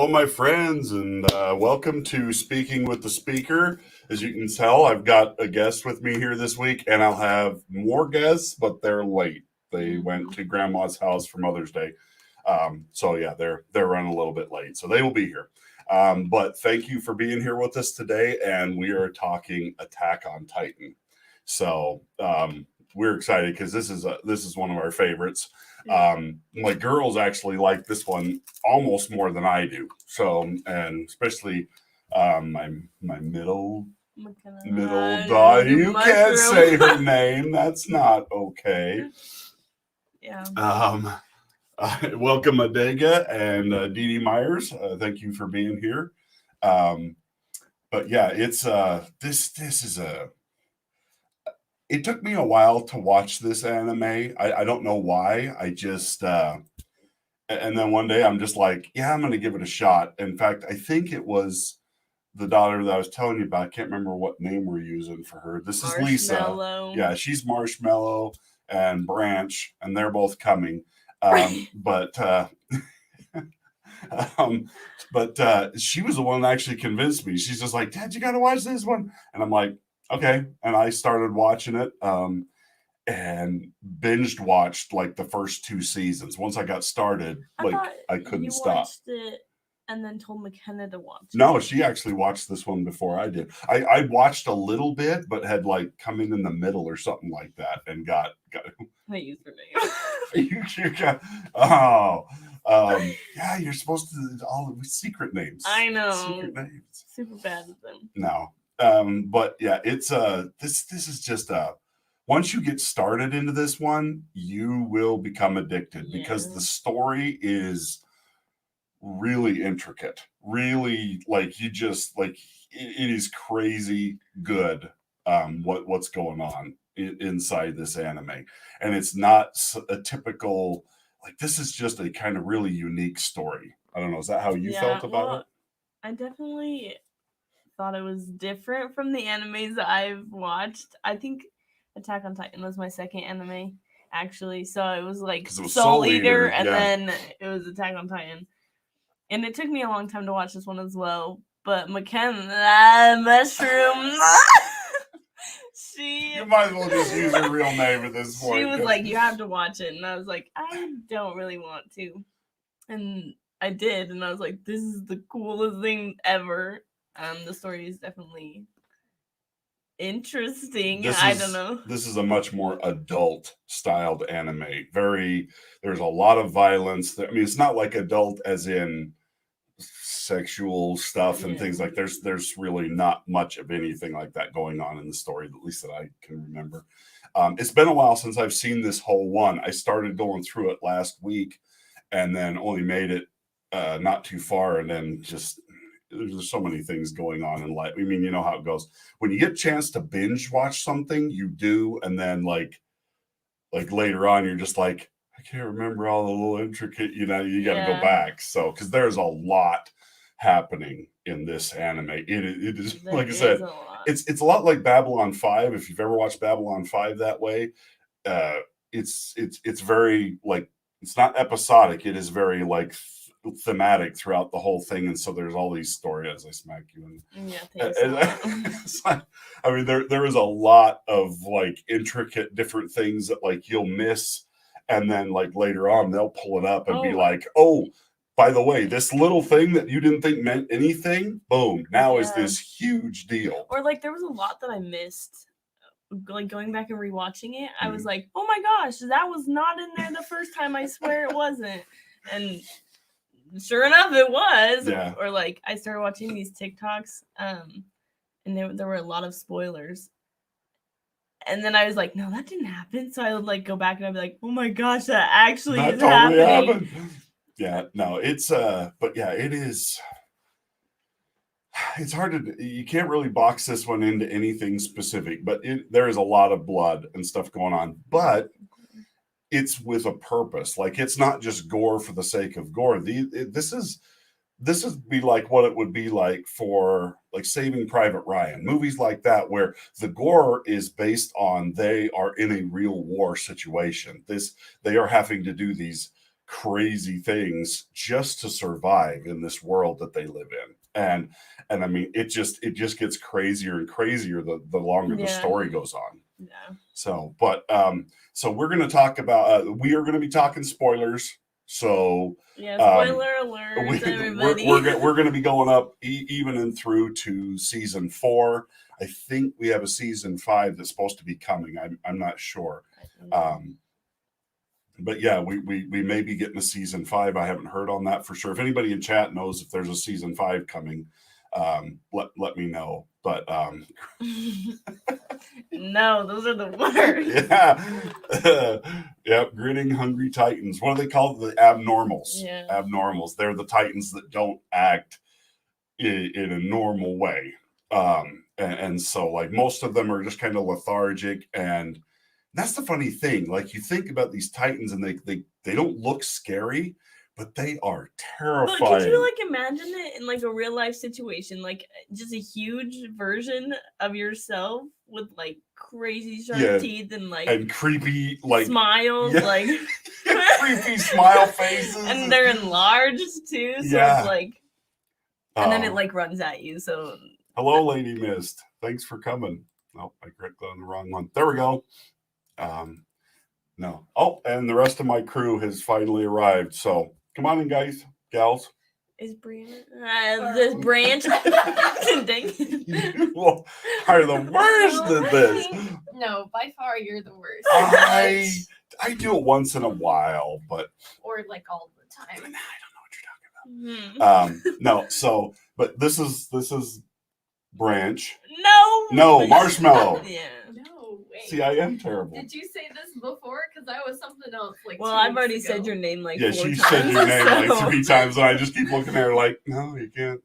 Hello, my friends, and welcome to Speaking with the Speaker. As you can tell, I've got a guest with me here this week, and I'll have more guests, but they're late. They went to Grandma's house for Mother's Day, so yeah, they're running a little bit late, so they will be here. But thank you for being here with us today, and we are talking Attack on Titan. So we're excited because this is one of our favorites. My girls actually like this one almost more than I do. So, and especially my middle daughter. You can't say her name. That's not okay. Yeah. Welcome, Adega and Dee Dee Myers. Thank you for being here. But yeah, it's this is a. It took me a while to watch this anime. I don't know why. I just and then one day I'm just like, yeah, I'm going to give it a shot. In fact, I think it was the daughter that I was telling you about. I can't remember what name we're using for her. This is Lisa. Yeah, she's Marshmallow and Branch, and they're both coming. But she was the one that actually convinced me. She's just like, Dad, you got to watch this one. And I'm like, okay. And I started watching it and binged watched like the first 2 seasons. Once I got started, I couldn't stop. Watched it and then told McKenna to watch it. No, she actually watched this one before I did. I watched a little bit, but had like come in the middle or something like that and got I used her name. you got, yeah, you're supposed to all secret names. I know. Secret names. Super bad at them. No. But yeah, it's this is just once you get started into this one, you will become addicted because the story is really intricate. Really, like you just like it is crazy good what's going on inside this anime. And it's not a typical, like, this is just a kind of really unique story. I don't know. Is that how you felt about it? I definitely thought it was different from the animes that I've watched. I think Attack on Titan was my second anime, actually. So it was like Soul Eater, and then it was Attack on Titan. And it took me a long time to watch this one as well. But McKenna, Mushroom... You might as well just use her real name at this point. She was like, you have to watch it. And I was like, I don't really want to. And I did. And I was like, this is the coolest thing ever. The story is definitely interesting. I don't know. This is a much more adult styled anime. There's a lot of violence. I mean, it's not like adult as in sexual stuff and things like there's really not much of anything like that going on in the story, at least that I can remember. It's been a while since I've seen this whole one. I started going through it last week and then only made it not too far, and then just there's so many things going on in life. I mean, you know how it goes. When you get a chance to binge watch something, you do, and then like later on you're just like, I can't remember all the little intricate, you got to go back. So, because there's a lot happening in this anime. It is, like I said, it's a lot like Babylon 5. If you've ever watched Babylon 5 that way, it's very like, it's not episodic. It is very like thematic throughout the whole thing. And so there's all these stories as I smack you. I mean, there is a lot of like intricate different things that like you'll miss. And then like later on, they'll pull it up and be like, oh, by the way, this little thing that you didn't think meant anything, boom, now is this huge deal. Or like there was a lot that I missed. Like going back and rewatching it, I was like, oh my gosh, that was not in there the first time. I swear it wasn't. And sure enough, it was. Yeah. Or like I started watching these TikToks and there were a lot of spoilers. And then I was like, no, that didn't happen. So I would like go back and I'd be like, oh my gosh, that actually is totally happening. Yeah, no, it's but yeah, it is. It's hard to, you can't really box this one into anything specific, but there is a lot of blood and stuff going on, but it's with a purpose. Like, it's not just gore for the sake of gore. This would be like what it would be like for like Saving Private Ryan, movies like that, where the gore is based on they are in a real war situation. They are having to do these crazy things just to survive in this world that they live in. And I mean, it just gets crazier and crazier the longer the story goes on. Yeah. So, but so we're going to talk about we are going to be talking spoilers. So yeah, spoiler alert, everybody. We're going to be going up even and through to season 4. I think we have a season 5 that's supposed to be coming. I'm not sure. But yeah, we may be getting a season 5. I haven't heard on that for sure. If anybody in chat knows if there's a season 5 coming, let me know. But no, those are the worst. Yeah. Yep, grinning hungry titans. What do they call it? The abnormals. Yeah. Abnormals. They're the titans that don't act in a normal way. And so like most of them are just kind of lethargic, and that's the funny thing. Like you think about these titans and they don't look scary, but they are terrifying. But could you like imagine it in like a real life situation, like just a huge version of yourself with like crazy sharp teeth and like creepy like smiles, like creepy smile faces, and they're enlarged too. So it's like, and then it like runs at you. So hello, Lady Mist. Thanks for coming. Oh, I clicked on the wrong one. There we go. No. Oh, and the rest of my crew has finally arrived. So come on in, guys, gals. Is Brianna this branch? You are the worst at this. No, by far you're the worst. I do it once in a while, but or like all the time. I don't know what you're talking about. No. So, but this is Branch. No, Marshmallow. Yeah. No way. See, I am terrible. Did you say this before? Because that was something else. Like, well, I've already said your name like 4 times. Yeah, she said your name like 3 times, and I just keep looking at her like, no, you can't.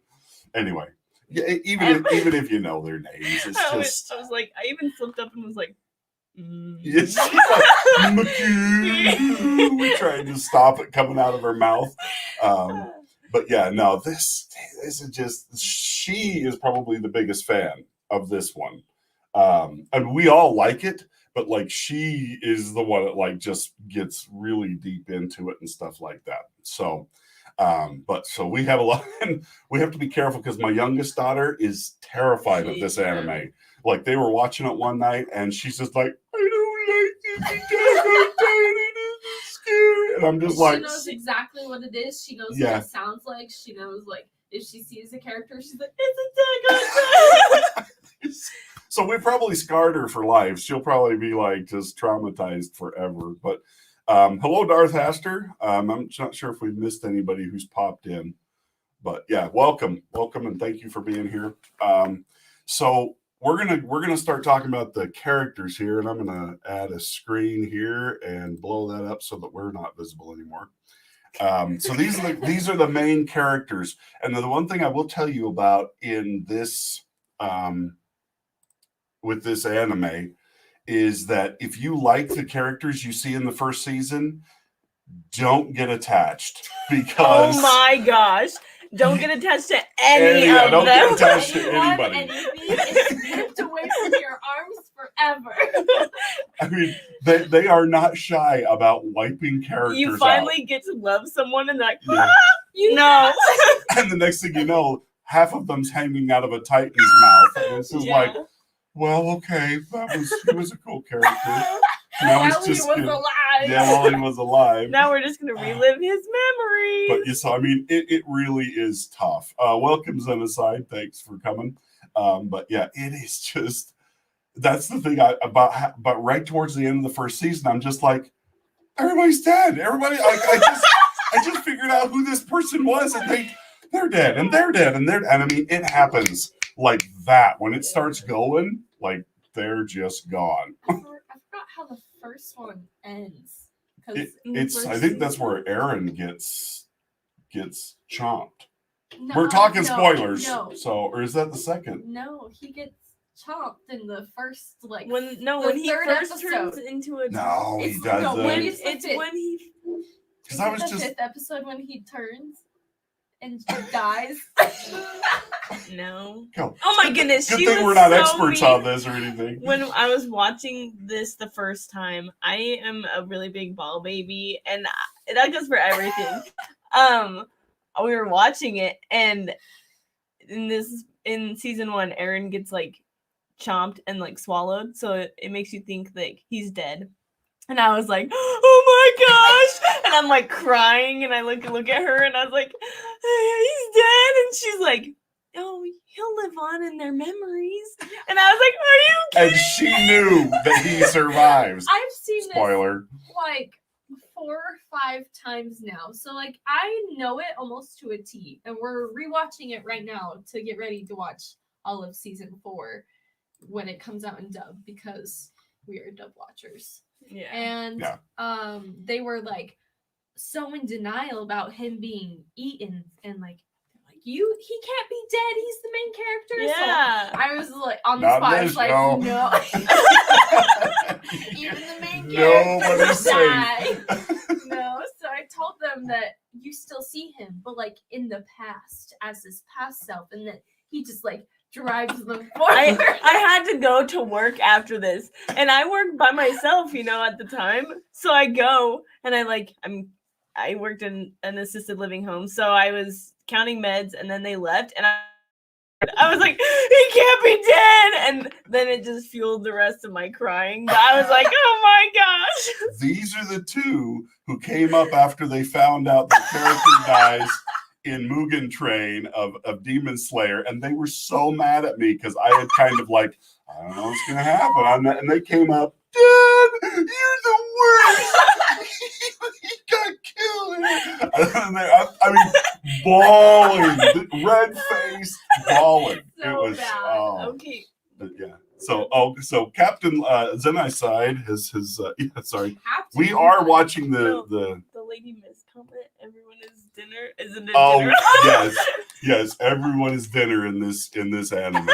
Anyway, yeah, even if you know their names, it's just. I was like, I even flipped up and was like. Yes, like, we tried to stop it coming out of her mouth. But yeah, no, this is just, she is probably the biggest fan of this one. And we all like it, but like she is the one that like just gets really deep into it and stuff like that. So, but so we have a lot, and we have to be careful because my youngest daughter is terrified of this anime. Like they were watching it one night and she's just like, I don't like this. And I'm just like, she knows exactly what it is. She knows what it sounds like. She knows like if she sees a character, she's like, it's Attack on Titan. So we probably scarred her for life. She'll probably be like just traumatized forever. But hello, Darth Aster. I'm not sure if we've missed anybody who's popped in, but yeah, welcome, and thank you for being here. So we're gonna start talking about the characters here, and I'm gonna add a screen here and blow that up so that we're not visible anymore. So these are the main characters, and the one thing I will tell you about in this with this anime is that if you like the characters you see in the first season, don't get attached because oh my gosh. Don't get attached to any of don't them. Get attached to anybody. Is stripped away from your arms forever. I mean, they are not shy about wiping characters You finally get to love someone and like, You no. And the next thing you know, half of them's hanging out of a Titan's mouth. And it's just like, well, okay, he was a cool character. Now while he was alive. Yeah, while he was alive. Now we're just gonna relive his memories. But you saw, I mean, it really is tough. Welcome, Xenocide. Thanks for coming. But yeah, it is just, that's the thing about right towards the end of the first season, I'm just like, everybody's dead. Everybody, I just figured out who this person was, and they're dead, and they're dead, and I mean, it happens like that when it starts going, like they're just gone. I forgot how the first one ends. I think that's where Aaron gets chomped. No, We're talking spoilers. No. So, or is that the second? No, he gets chomped in the first when he third first episode. turns into a No, he doesn't. No, when he because I was the just fifth episode when he turns and dies. No. Go. Oh my goodness. Good she thing was we're not so experts mean. on this or anything. When I was watching this the first time, I am a really big ball baby, and That goes for everything. We were watching it, and in season 1, Eren gets like chomped and like swallowed, so it makes you think like he's dead. And I was like, oh my gosh! And I'm like crying, and I look at her, and I was like, he's dead. And she's like, oh, he'll live on in their memories. And I was like, are you kidding? And she knew that he survives. I've seen Spoiler. this like 4 or 5 times now. So like I know it almost to a T. And we're rewatching it right now to get ready to watch all of season 4 when it comes out in dub, because we are dub watchers. Yeah. And they were like so in denial about him being eaten, and like he can't be dead, he's the main character. Yeah. So I was like on the Not spot, I this was like, show. no. Even the main character Nobody's die. safe. No, so I told them that you still see him, but like in the past as his past self, and that he just like drives them forward. I had to go to work after this, and I worked by myself, at the time. So I go, and I worked in an assisted living home, so I was counting meds, and then they left, and I was like, he can't be dead, and then it just fueled the rest of my crying. But I was like, oh my gosh. These are the two who came up after they found out the character dies in Mugen Train of Demon Slayer, and they were so mad at me because I had kind of like, I don't know what's gonna happen, and they came up, Dad, you're the worst. He got killed. I mean, bawling, red faced, bawling. So it was bad. Okay. yeah. So Captain Zenai side sorry. Captain We are Levi. watching No. the The lady miss comment. Everyone is dinner. Isn't it Oh dinner? yes, everyone is dinner in this anime.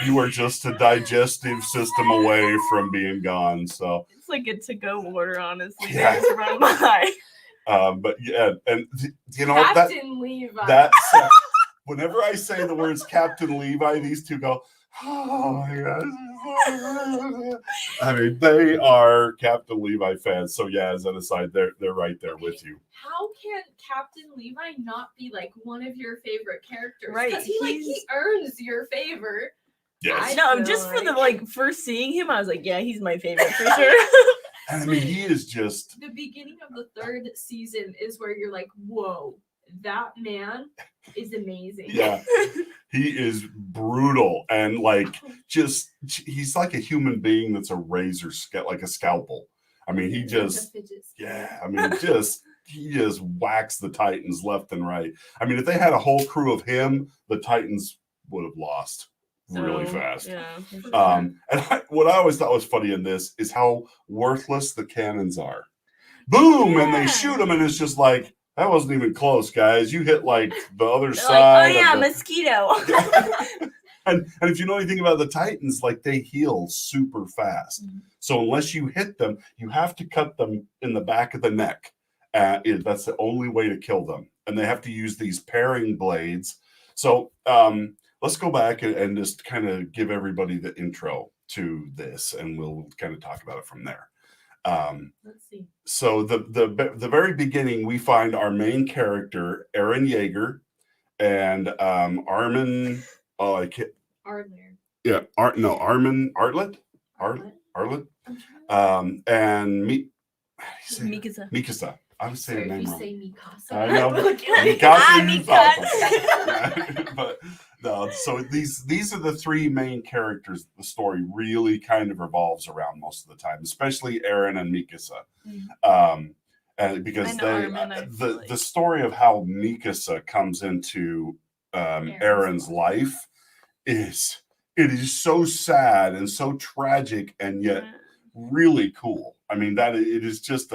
You are just a digestive system away from being gone. So It's like a to-go order, honestly. Yeah. Just run by. but yeah, and you know Captain Levi. that's whenever I say the words Captain Levi, these two go, oh my god. I mean, they are Captain Levi fans. So yeah, as an aside, they're right there with you. How can Captain Levi not be like one of your favorite characters? Right, Because he earns your favor. Yes. No, feel just for the like- first seeing him, I was like, yeah, he's my favorite for sure. And I mean, he is just The beginning of the 3rd season is where you're like, whoa, that man is amazing. yeah. He is brutal and he's like a human being that's a razor, like a scalpel. I mean, he just, yeah, I mean, he just whacks the Titans left and right. I mean, if they had a whole crew of him, the Titans would have lost really So, fast. Yeah. And what I always thought was funny in this is how worthless the cannons are. Boom, and they Yeah. shoot them, and it's just like, that wasn't even close, guys. You hit like the other They're side. like, oh yeah, of the, mosquito. and if you know anything about the Titans, like they heal super fast. Mhm. So unless you hit them, you have to cut them in the back of the neck. That's the only way to kill them. And they have to use these paring blades. So let's go back and just kind of give everybody the intro to this, and we'll kind of talk about it from there. Let's see. So the very beginning, we find our main character, Eren Yeager, and Armin. Oh, I can't. Arler. Yeah, Armin Artlet. Arlet? Artlet. I'm trying And Mikasa. Mikasa. I was Sorry saying her if name you wrong. say Mikasa. I know, but Mikasa. but no, so these are the 3 main characters the story really kind of revolves around most of the time, especially Eren and Mikasa. And because And they Armin, I feel like. the story of how Mikasa comes into Eren's life is so sad and so tragic and yet really cool. I mean, that it is just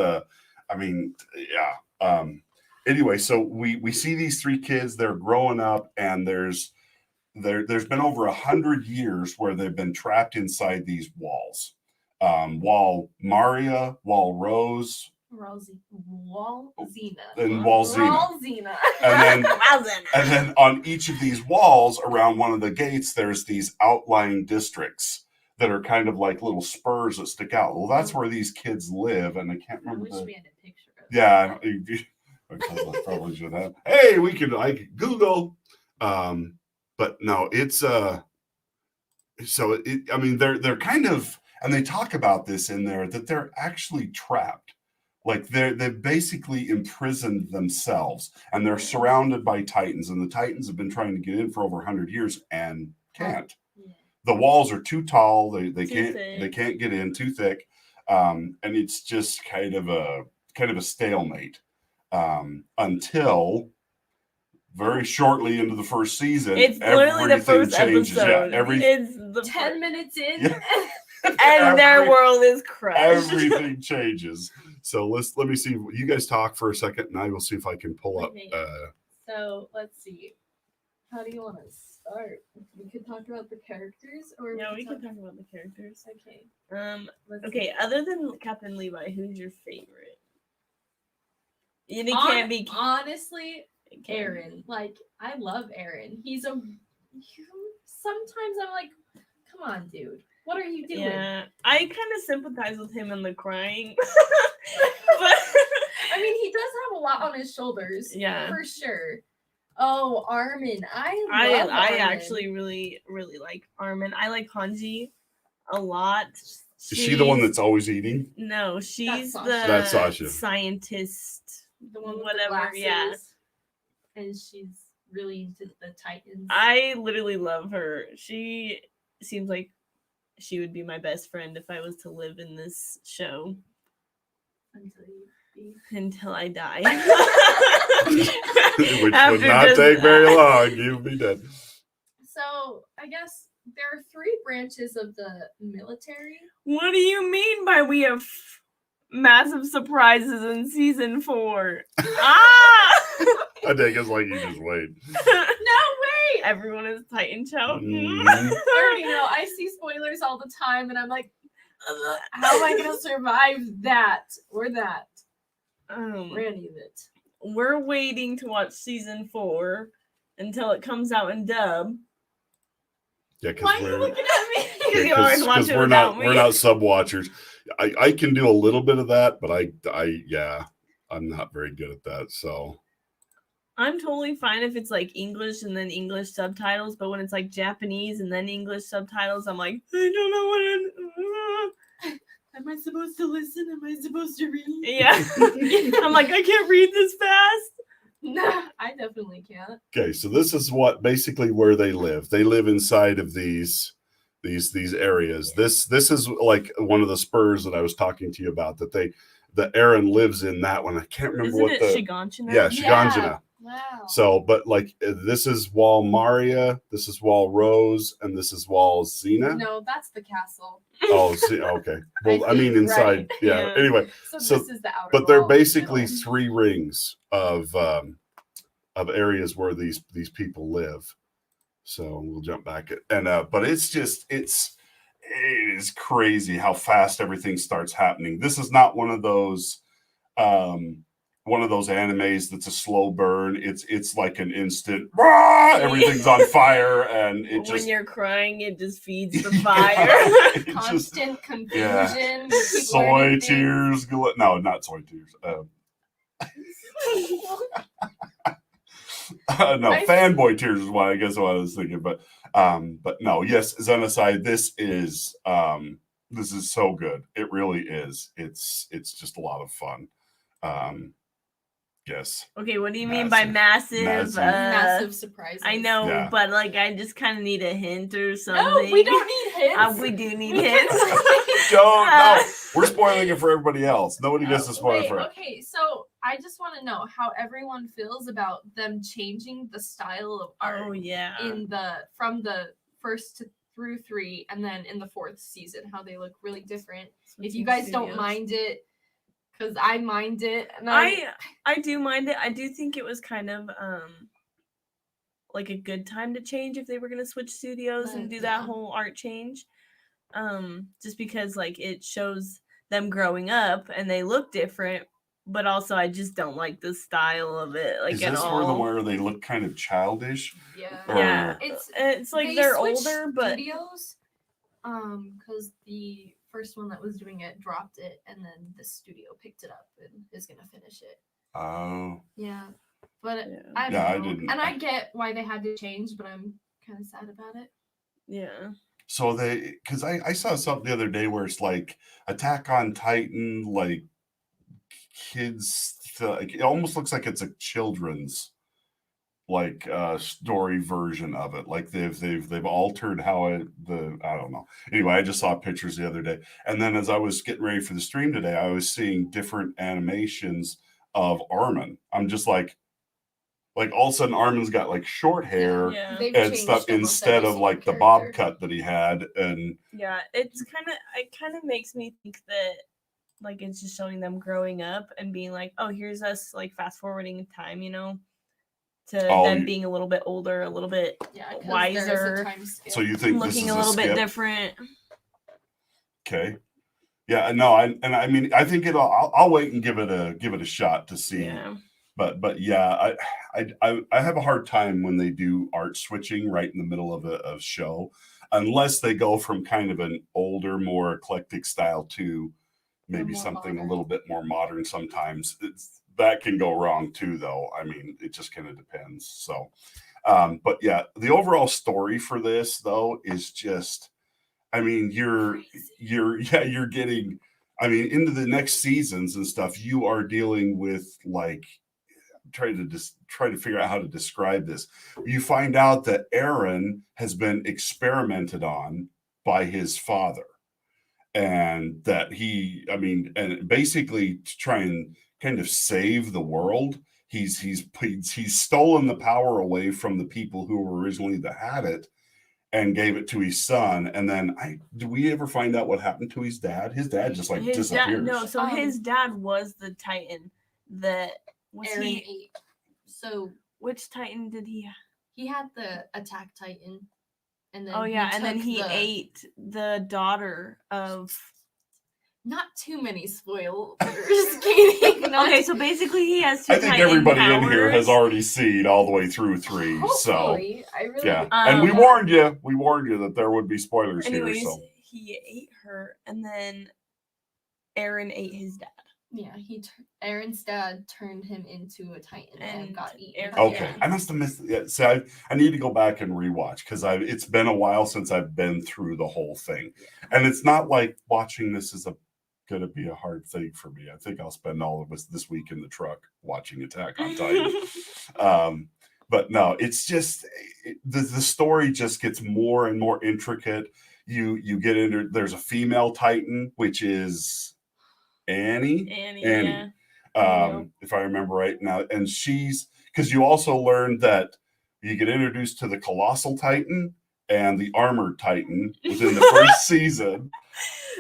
anyway, so we see these 3 kids, they're growing up, and there's been over 100 years where they've been trapped inside these walls. Wall Maria, Wall Rose, Walzina. and Walzina. Walzina. And Wowzen. then on each of these walls around one of the gates, there's these outlying districts that are kind of like little spurs that stick out. Well, that's where these kids live, and I can't I remember wish we had a picture Yeah, I probably should have. Hey, I could Google. But no, it's I mean, they're kind of, and they talk about this in there, that they're actually trapped. Like they've basically imprisoned themselves, and they're surrounded by Titans, and the Titans have been trying to get in for over 100 years and can't. Yeah. The walls are too tall. They Too can't thick. get in, too thick. And it's just kind of a stalemate until very shortly into the first season. It's literally the everything first changes. episode. Yeah, It's the 10 minutes in. Yeah. and their every- world is crushed. everything changes. So let me see. You guys talk for a second, and I will see if I can pull up. Okay. So let's see. How do you want to start? We could talk about the characters, or Yeah, we can talk about the characters. Okay. Let's Okay, see. other than Captain Levi, who's your favorite? And it Hon- can't be honestly, it can't- Aaron. Like, I love Aaron. Sometimes I'm like, come on, dude. What are you doing? Yeah, I kind of sympathize with him in the crying. but I mean, he does have a lot on his shoulders. Yeah. For sure. Oh, Armin. I love I Armin. actually really like Armin. I like Hanji a lot. Is she the one She's- that's always eating? No, she's Sasha. the That's Sasha. scientist. the one with whatever, the yeah. glasses, and she's really into the Titans. I literally love her. She seems like she would be my best friend if I was to live in this show Until you be. until I die. Which would After not just take very that. long. You'll be dead. So I guess there are 3 branches of the military. What do you mean by we have massive surprises in season 4? I think it's like you just wait. No way! Everyone is Titan Chow. Mhm. I already know. I see spoilers all the time, and I'm like, how am I gonna survive that or that or any of it? We're waiting to watch season 4 until it comes out in dub. Yeah, Why are you looking at me? Because you always watch it we're without not me. we're not sub watchers. I can do a little bit of that, but I'm not very good at that. So I'm totally fine if it's like English and then English subtitles, but when it's like Japanese and then English subtitles, I'm like, I don't know what Am I supposed to listen? Am I supposed to read? yeah. I'm like, I can't read this fast. No, I definitely can't. okay, so this is what basically where they live. They live inside of these areas. This is like one of the spurs that I was talking to you about, that Aaron lives in that one. I can't remember Isn't what it the Shiganshina? yeah, Shiganshina. Wow. So, but like this is Wall Maria, this is Wall Rose, and this is Wall Xena. No, that's the castle. Oh, okay. Well, I mean think, inside, right? yeah. Yeah. Anyway, So, So- this is the outer. but they're wall in the basically middle. 3 rings of areas where these people live. So we'll jump back but it is crazy how fast everything starts happening. This is not one of those animes that's a slow burn. It's like an instant "Rah!" everything's on fire, and it When just you're crying, it just feeds the Yeah, fire. it just Constant confusion. yeah. with people soy learning things. tears. No, not soy tears. No, I- fanboy tears is what I guess what I was thinking. But no, yes, Xenocide. This is so good. It really is. It's just a lot of fun. Yes. Okay, what do you mean by massive? Massive. Massive surprises. I know, Yeah. but like I just kind of need a hint or something. No, we don't need hints. We do need We hints. Don't. Uh, No, we're spoiling it for everybody else. Nobody gets to spoil it Wait, for it. okay, so I just want to know how everyone feels about them changing the style of art Oh yeah. from the first through 3 and then in the 4th season, how they look really different. If you guys don't mind it, because I mind it, and I do mind it. I do think it was kind of like a good time to change if they were gonna switch studios and do that Yeah. whole art change. Just because like it shows them growing up and they look different, but also I just don't like the style of it like Is at this all. where they look kind of childish? yeah, Or- Yeah, it's it's like they they're switched older, but studios because the first one that was doing it dropped it, and then the studio picked it up and is gonna finish it. Oh, Yeah, but Yeah. I don't Yeah, I know. didn't- And I get why they had to change, but I'm kind of sad about it. Yeah. so because I saw something the other day where it's like Attack on Titan, like kids, like it almost looks like it's a children's like story version of it. Like they've altered how I don't know. Anyway, I just saw pictures the other day, and then as I was getting ready for the stream today, I was seeing different animations of Armin. I'm just like all of a sudden Armin's got like short hair Yeah. They've and changed stuff almost instead every of like the single bob character. cut that he had. And Yeah. It kind of makes me think that like it's just showing them growing up and being like, oh, here's us like fast forwarding time, to Oh, them being a little bit older, a little bit Yeah, 'cause wiser, there's a time skip. so you think this looking is a little bit skip? different. Okay. Yeah, no, I mean I think I'll wait and give it a shot to see. Yeah. But yeah, I have a hard time when they do art switching right in the middle of a show, unless they go from kind of an older, more eclectic style to maybe more something modern. a little bit more modern. Sometimes that can go wrong too, though. I mean, it just kind of depends. So, but yeah, the overall story for this though is just, I mean, you're getting, I mean, into the next seasons and stuff. You are dealing with like try to figure out how to describe this. You find out that Eren has been experimented on by his father, and that and basically to try and kind of save the world, he's stolen the power away from the people who were originally that had it and gave it to his son. And then do we ever find out what happened to his dad? His dad just like His disappears. dad, no, so his dad was the Titan that was Eren he. ate. So Which Titan did he? he had the Attack Titan, and then Oh yeah, and then took he the- ate the daughter of. Not too many spoilers, Katie. Not- Okay, so basically he has two. I think Titan everybody in here has powers. already seen all the way through 3. So Hopefully, I really yeah, and we Um, warned you. We warned you that there would be spoilers Anyways, here. So he ate her, and then Eren ate his dad. Yeah, Eren's dad turned him into a Titan and And got eaten. Eren- by okay, Eren. I must have missed. Yeah, so I need to go back and rewatch because it's been a while since I've been through the whole thing, and it's not like watching this is going to be a hard thing for me. I think I'll spend all of this week in the truck watching Attack on Titan. But no, it's just the story just gets more and more intricate. You get into, there's a female Titan, which is Annie. Annie. Yeah. If I remember right now, and she's, because you also learned that you get introduced to the Colossal Titan and the Armored Titan within the first season.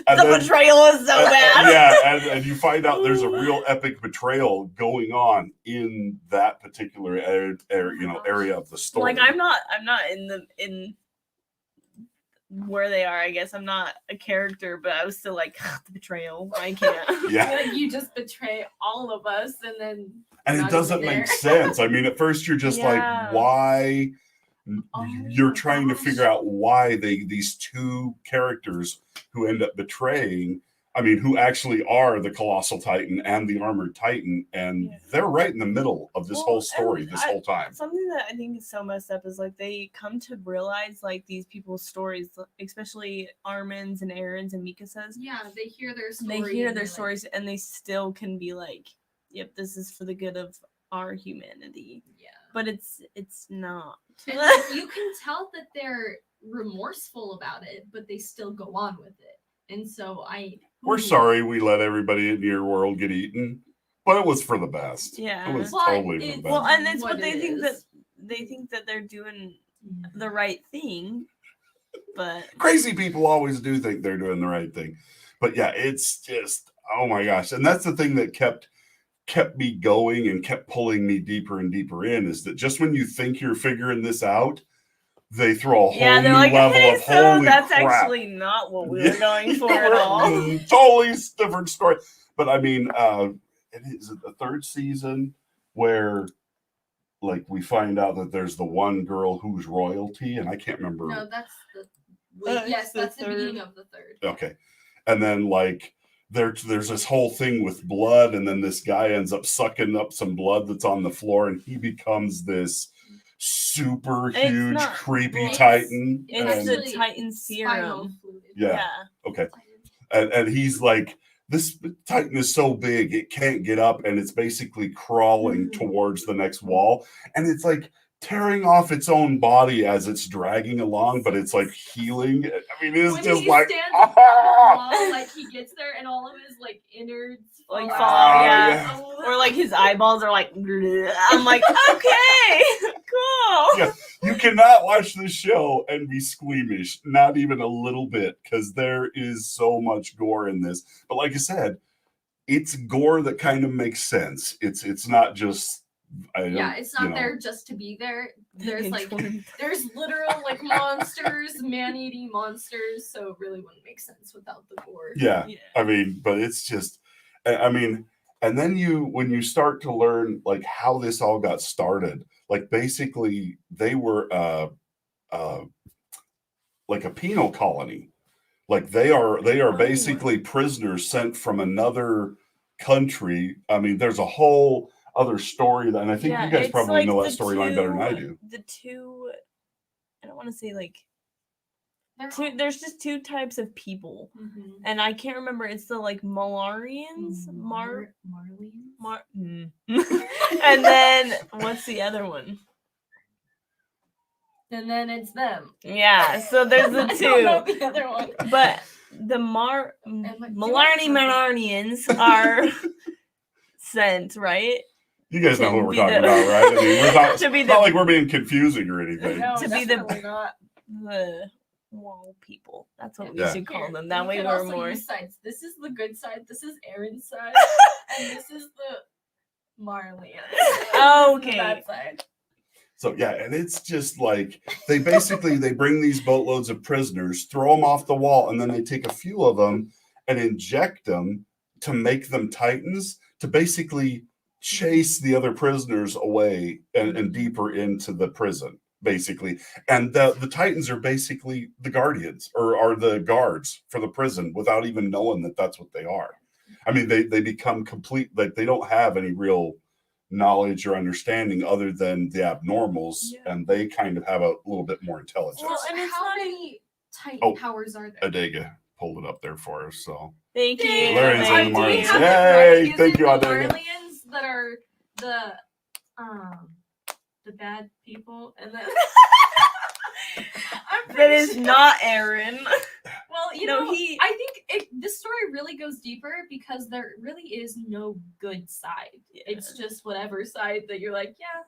And The then- betrayal is so bad. yeah, and you find out there's a real epic betrayal going on in that particular area of the story. Like I'm not in where they are. I guess I'm not a character, but I was still like the betrayal. I can't. Yeah, Like, you just betray all of us, and then and it not doesn't even make there. sense. I mean, at first you're just Yeah. like, why? Oh You're my trying to gosh. figure out why these two characters who end up betraying, I mean, who actually are the Colossal Titan and the Armored Titan, and Yeah. they're right in the middle of this Well, whole story and this whole time. Something that I think is so messed up is like they come to realize like these people's stories, especially Armin's and Eren's and Mikasa's. yeah, they hear their story. They hear and their they're stories and they still can be like, "Yep, this is for the good of our humanity." Like, yeah. But it's not. And like, you can tell that they're remorseful about it, but they still go on with it. And so We're sorry we let everybody in your world get eaten, but it was for the best. Yeah. It was But totally for the it's- best. Well, and it's what what they it think that is. they think that they're doing the right thing, but Crazy people always do think they're doing the right thing. But yeah, it's just, oh my gosh. And that's the thing that kept me going and kept pulling me deeper and deeper in, is that just when you think you're figuring this out, they throw a whole yeah, they're new like, level hey, of so holy that's crap. actually not what we were Yeah. going for at all. Totally different story. But I mean, is it the third season where like we find out that there's the one girl who's royalty, and I can't remember. No, that's Wait, yes, It's the that's the beginning third. of the third. Okay. And then like there's this whole thing with blood, and then this guy ends up sucking up some blood that's on the floor, and he becomes this super It's huge, not creepy blood. Titan. It's and, the actually Titan spinal serum. fluid. yeah. Okay. And he's like, this Titan is so big it can't get up, and it's basically crawling towards the next wall, and it's like tearing off its own body as it's dragging along, but it's like healing. I mean, it's When just he like stands up on the wall, like he gets there and all of his like innards Like fall fall out. out, yeah. Oh, Or like his eyeballs are like, I'm like, okay, cool. Yeah. You cannot watch this show and be squeamish, not even a little bit, because there is so much gore in this. But like I said, it's gore that kind of makes sense. It's not just yeah, it's not you know. there just to be there. There's like Twin- there's literal like monsters, man-eating monsters, so it really wouldn't make sense without the gore. Yeah. Yeah. I mean, but it's just, I mean, and then when you start to learn like how this all got started, like basically they were like a penal colony. Like they are basically prisoners sent from another country. I mean, there's a whole other story that, and I think Yeah, you guys it's probably like know that the storyline better than I two- do. The two, I don't want to say like They're two. There's just two types of people, Mhm. and I can't remember. It's the like Malarians, Marlians. and then what's the other one? And then it's them. Yeah, so there's the I don't know two, the other one. but the Malarnians are sent, right? You guys know To who we're be talking the- about, right? I mean, we're not, To be it's not the- like we're being confusing or anything. No, To be the- definitely not. The wall people. That's what we Yeah. should call Here, them. That you way can we're also more. use sides. This is the good side. This is Aaron's side, and this is the Marley. Okay. That side. So yeah, and it's just like they bring these boatloads of prisoners, throw them off the wall, and then they take a few of them and inject them to make them Titans to basically chase the other prisoners away and deeper into the prison, basically. And the Titans are basically the guardians or are the guards for the prison without even knowing that that's what they are. I mean, they become complete, like they don't have any real knowledge or understanding other than the abnormals, Yeah. and they kind of have a little bit more intelligence. Well, and it's How not many Titan Oh, powers are there? Adega pulled it up there for us, so Thank you. Yay. Larry's I in the do Marlians. have it Yay, right. Is thank it you, the Adega. Marlians that are the bad people, and then I'm That pretty is sure- not Aaron. Well, you No, know, he- I think this story really goes deeper because there really is no good side. It's just whatever side that you're like, yeah.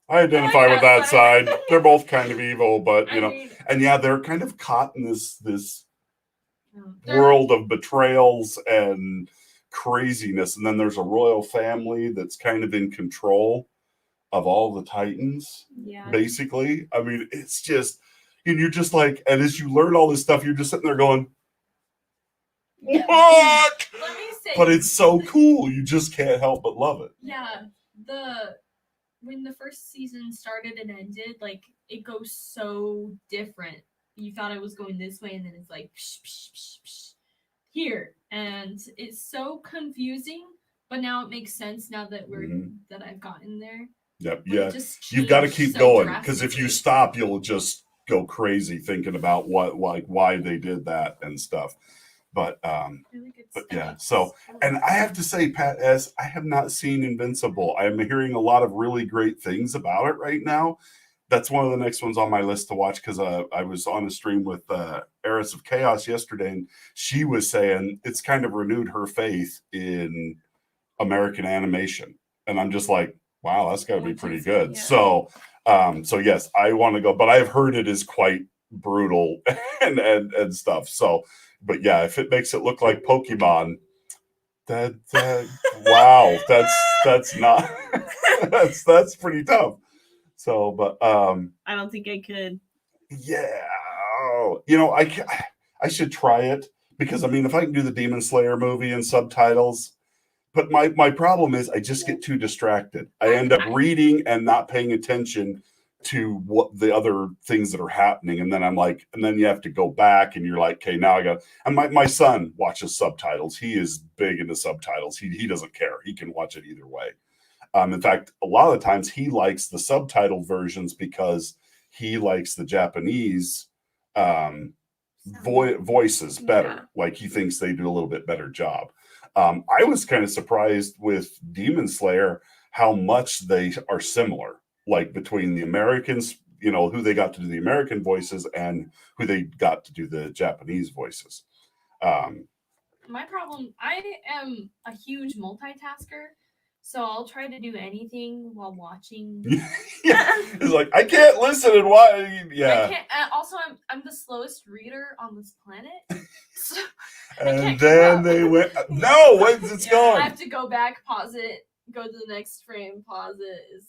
I identify like with that that side. side. They're both kind of evil, but you I know, mean, and yeah, they're kind of caught in this they're- world of betrayals and craziness. And then there's a royal family that's kind of in control of all the Titans, Yeah. basically. I mean, it's just, and you're just like, and as you learn all this stuff, you're just sitting there going, Yeah. what? Let me say, But it's so cool. You just can't help but love it. yeah, when the first season started and ended, like it goes so different. You thought it was going this way, and then it's like psh, psh, psh, psh, here, and it's so confusing. But now it makes sense now that that I've gotten there. Yep. But Yeah. it just You've got to changed keep so going, because if you drastically. stop, you'll just go crazy thinking about why they did that and stuff. But Really good but stuff. yeah, so, and I have to say, Pat S, I have not seen Invincible. I am hearing a lot of really great things about it right now. That's one of the next ones on my list to watch, because I was on a stream with Eris of Chaos yesterday, and she was saying it's kind of renewed her faith in American animation. And I'm just like, wow, that's got to be Which pretty is- good. yeah. So yes, I want to go, but I've heard it is quite brutal and stuff. So, but yeah, if it makes it look like Pokemon, that wow, that's not that's pretty tough. So, but I don't think I could. yeah, you know, I should try it, because I mean, if I can do the Demon Slayer movie and subtitles, but my problem is I just get too distracted. I end up reading and not paying attention to what the other things that are happening. And then I'm like, and then you have to go back and you're like, okay, now I got, and my son watches subtitles. He is big into subtitles. He doesn't care. He can watch it either way. In fact, a lot of the times he likes the subtitled versions because he likes the Japanese voices better. Yeah. Like he thinks they do a little bit better job. I was kind of surprised with Demon Slayer how much they are similar, like between the Americans, you know, who they got to do the American voices and who they got to do the Japanese voices. My problem, I am a huge multitasker, so I'll try to do anything while watching. Yeah, it's like I can't listen and watch. Yeah, I can't. Also, I'm the slowest reader on this planet. So and can't keep then up. they went. No, when's it's I going? have to go back, pause it, go to the next frame, pause it. It's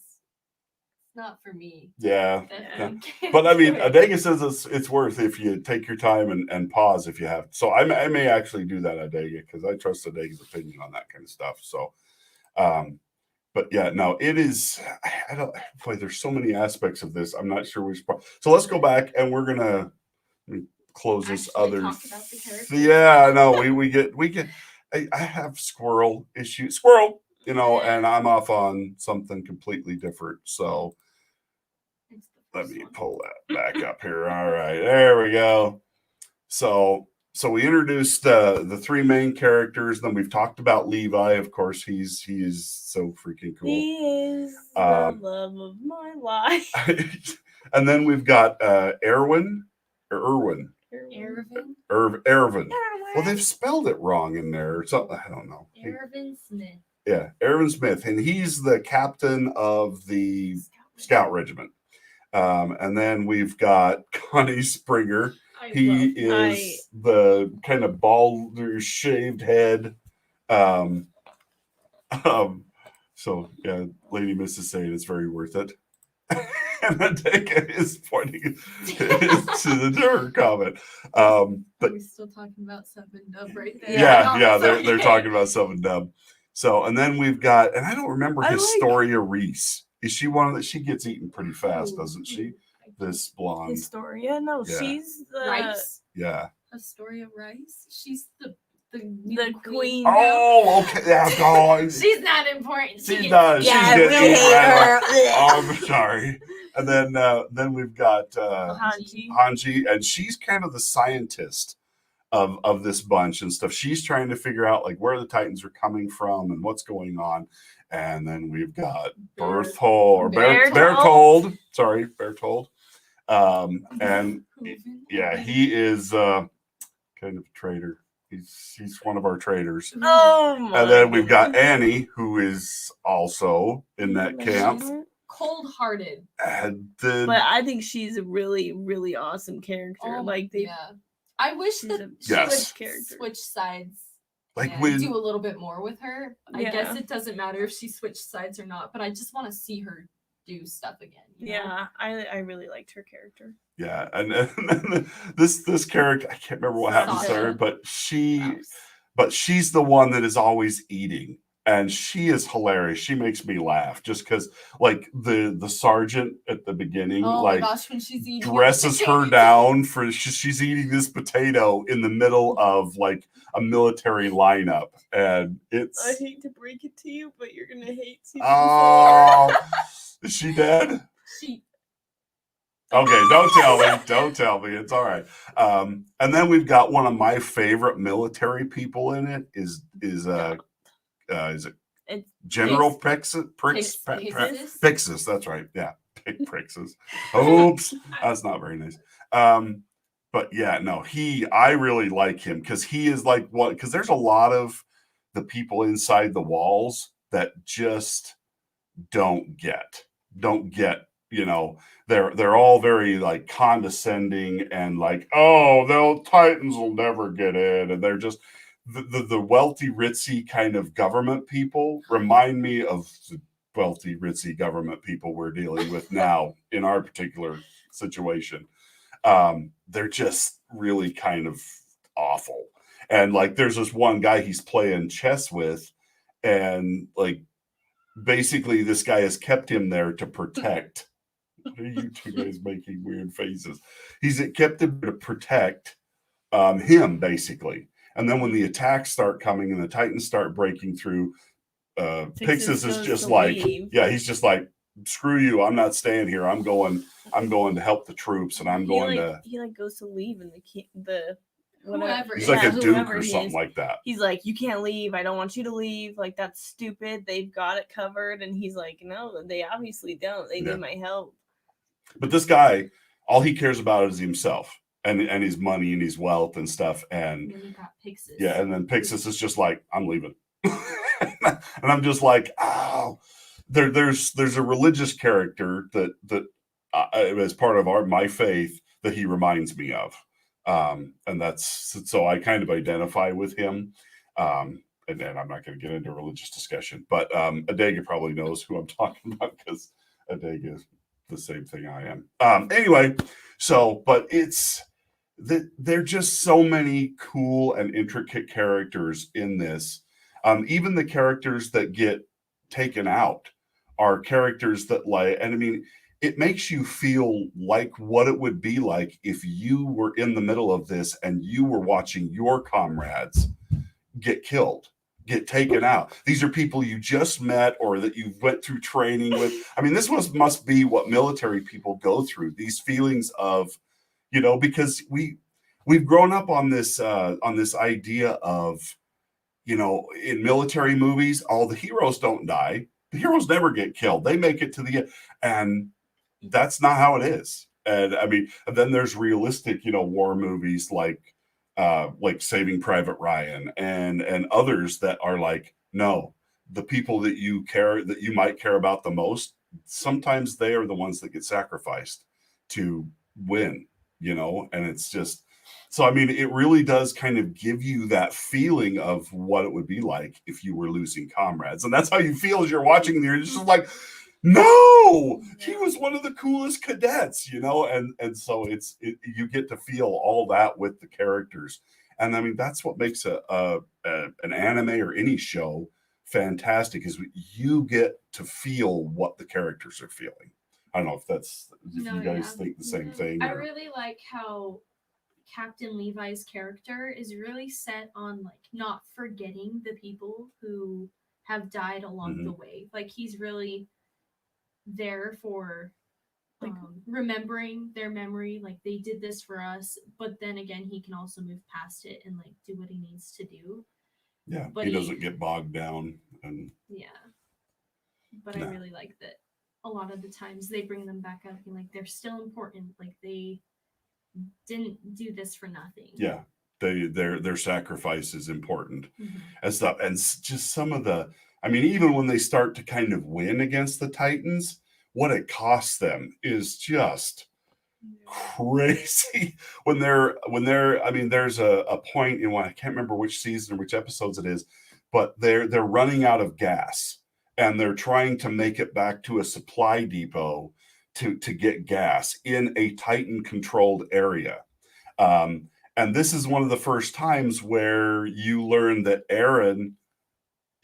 not for me. Yeah. Definitely can't But I do mean, it. Adega says it's worth if you take your time and pause if you have. So I may actually do that, Adega, because I trust Adega's opinion on that kind of stuff. So, but yeah, no, it is. I don't. Boy, there's so many aspects of this. I'm not sure which part. So let's go back and we're gonna close this Actually other. talk about the characters. Yeah, no, we get. I have squirrel issue. Squirrel. You know, and I'm off on something completely different. So It's the let first me one. pull that back up here. All right, there we go. So we introduced the three main characters. Then we've talked about Levi. Of course, he is so freaking cool. He is the love of my life. And then we've got Erwin or Irwin. Ervin Well, they've spelled it wrong in there or something. I don't know. Smith. Yeah, Erwin Smith, and he's the captain of the Scout Regiment. And then we've got Connie Springer. He is the kind of bald, shaved head. So yeah, Lady Miss is saying it's very worth it. And Adega is pointing to the her comment. Are But we still talking about Seven Dub right there? yeah, they're talking about Seven Dub. So, and then we've got, and I don't remember Historia Reese. Is she one that she gets eaten pretty fast, doesn't she? This blonde. Historia? No, Yeah. she's the Rice. Yeah. Astoria Rice. She's the queen. Oh, okay. Yeah, guys. She's not important. She does. Yeah, She's we getting hate her. I'm sorry. And then we've got Hanji. Hanji, and she's kind of the scientist of this bunch and stuff. She's trying to figure out like where the Titans are coming from and what's going on. And then we've got Berthold. Sorry, Berthold. And yeah, he is kind of a traitor. He's one of our traitors. Oh my And then we've got goodness. Annie, who is also in that camp. Cold-hearted. But I think she's a really, really awesome character. Oh, like they yeah. I wish she's that a she Yes. would character. switch sides. Like and when do a little bit more with her. I Yeah. guess it doesn't matter if she switched sides or not, but I just want to see her do stuff again. you know? Yeah, I really liked her character. yeah, and then this character, I can't remember what happens to her, but she's the one that is always eating. And she is hilarious. She makes me laugh just because, like the sergeant at the beginning, Oh like my gosh, when she's eating dresses her down for she's eating this potato in the middle of like a military lineup, and I it's hate to break it to you, but you're gonna hate season oh, is she dead? She Okay, don't tell me. It's all right. And then we've got one of my favorite military people in it is it It's General Pixis. Pixis? That's right. Yeah, Pixis. Oops, that's not very nice. But yeah, no, I really like him because he is like what? Because there's a lot of the people inside the walls that just don't get. You know, they're all very like condescending and like, oh, the Titans will never get in, and they're just the wealthy, ritzy kind of government people remind me of the wealthy, ritzy government people we're dealing with now in our particular situation. They're just really kind of awful. And like, there's this one guy he's playing chess with, and like, basically this guy has kept him there to protect What are you two guys making weird faces? He's kept him to protect him, basically. And then when the attacks start coming and the Titans start breaking through, Pixis is goes just to like, leave. yeah, he's just like, screw you, I'm not staying here. I'm going to help the troops, and I'm going to. He like goes to leave, and the Whoever He's it like a is. duke whoever or he something is. like that. He's like, you can't leave. I don't want you to leave. Like, that's stupid. They've got it covered. And he's like, no, they obviously don't. They Yeah. need my help. But this guy, all he cares about is himself and his money and his wealth and stuff. And then you got Pixis. Yeah, and then Pixis is just like, I'm leaving. And I'm just like, oh, there's a religious character that as part of my faith that he reminds me of. And that's so I kind of identify with him. And I'm not going to get into a religious discussion, but Adega probably knows who I'm talking about because Adega is the same thing I am. Anyway, so but it's that there are just so many cool and intricate characters in this. Even the characters that get taken out are characters that and I mean, it makes you feel like what it would be like if you were in the middle of this and you were watching your comrades get killed, get taken out. These are people you just met or that you went through training with. I mean, this must be what military people go through, these feelings of, because we've grown up on this idea of, in military movies, all the heroes don't die. The heroes never get killed. They make it to the end. And that's not how it is. And I mean, and then there's realistic, war movies like Saving Private Ryan and others that are like, no, the people that you might care about the most, sometimes they are the ones that get sacrificed to win, and it's just, so I mean, it really does kind of give you that feeling of what it would be like if you were losing comrades. And that's how you feel as you're watching, and you're just like, no, he was one of the coolest cadets, and so you get to feel all that with the characters. And I mean, that's what makes an anime or any show fantastic, is you get to feel what the characters are feeling. I don't know if you guys think the same thing. I really like how Captain Levi's character is really set on not forgetting the people who have died along the way. Like, he's really there for remembering their memory, like they did this for us, but then again he can also move past it and do what he needs to do. Yeah, but he doesn't get bogged down. And I really like that a lot of the times they bring them back up and they're still important, they didn't do this for nothing. Yeah, their sacrifice is important and stuff. And just some of the, I mean, even when they start to kind of win against the Titans, what it costs them is just crazy. When they're, I mean, there's a point in one, I can't remember which season or which episodes it is, but they're running out of gas and they're trying to make it back to a supply depot to get gas in a Titan controlled area. And this is one of the first times where you learn that Eren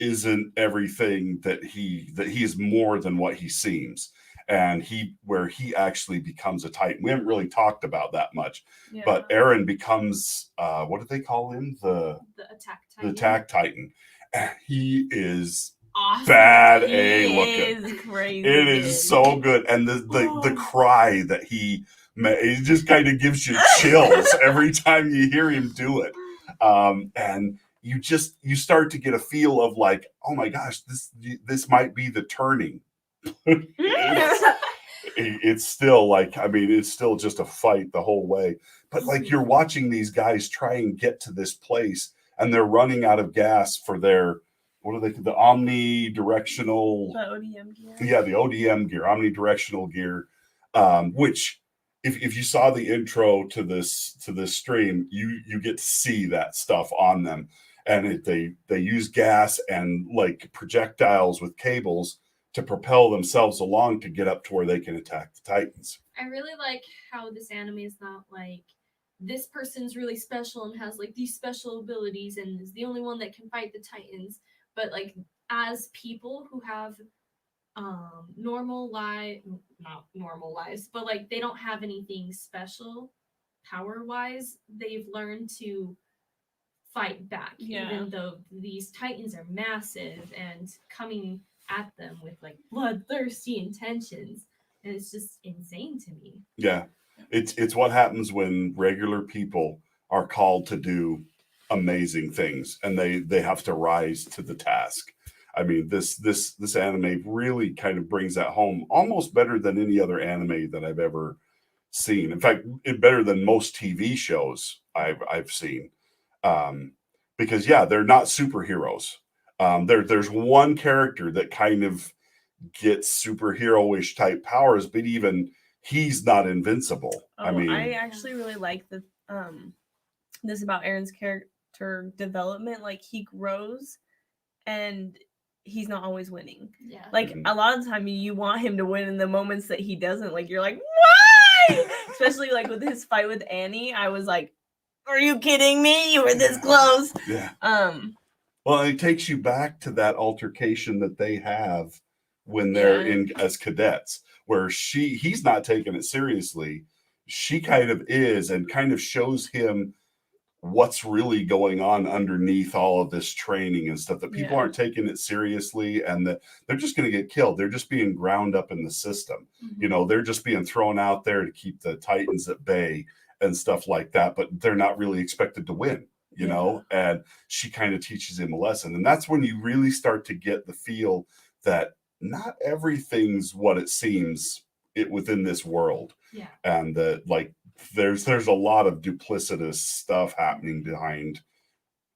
isn't everything, that he's more than what he seems. And where he actually becomes a Titan. We haven't really talked about that much, but Eren becomes, what do they call him? The Attack Titan. The Attack Titan. And he is awesome. Bad He A looking. is crazy. It is so good. And the cry that it just kind of gives you chills every time you hear him do it. And you start to get a feel of oh my gosh, this might be the turning. It's still it's still just a fight the whole way. But you're watching these guys try and get to this place and they're running out of gas for their, what are they, the omnidirectional, the ODM gear. Yeah, the ODM gear, omnidirectional gear, which if you saw the intro to this stream, you get to see that stuff on them. And they use gas and projectiles with cables to propel themselves along to get up to where they can attack the Titans. I really like how this anime is not this person's really special and has these special abilities and is the only one that can fight the Titans, but as people who have normal life, not normal lives, but like they don't have anything special power wise. They've learned to fight back, Yeah. even though these titans are massive and coming at them with like bloodthirsty intentions. And it's just insane to me. Yeah, it's what happens when regular people are called to do amazing things, and they have to rise to the task. I mean, this anime really kind of brings that home almost better than any other anime that I've ever seen. In fact, better than most TV shows I've seen. Because yeah, they're not superheroes. There's one character that kind of gets superhero-ish type powers, but even he's not invincible. Oh, I mean, I actually really like the this about Aaron's character development. Like he grows, and he's not always winning. Yeah. Like Mhm. a lot of the time, you want him to win in the moments that he doesn't. Like you're like, why? Especially like with his fight with Annie, I was like, are you kidding me? You were this close. yeah. Um, Well, it takes you back to that altercation that they have when they're Yeah. in as cadets, where he's not taking it seriously. She kind of is, and kind of shows him what's really going on underneath all of this training and stuff, that people Yeah. aren't taking it seriously, and that they're just going to get killed. They're just being ground up in the system. You know, they're just being thrown out there to keep the Titans at bay and stuff like that, but they're not really expected to win, you know. And she kind of teaches him a lesson, and that's when you really start to get the feel that not everything's what it seems within this world. Yeah. And that, like, there's a lot of duplicitous stuff happening behind,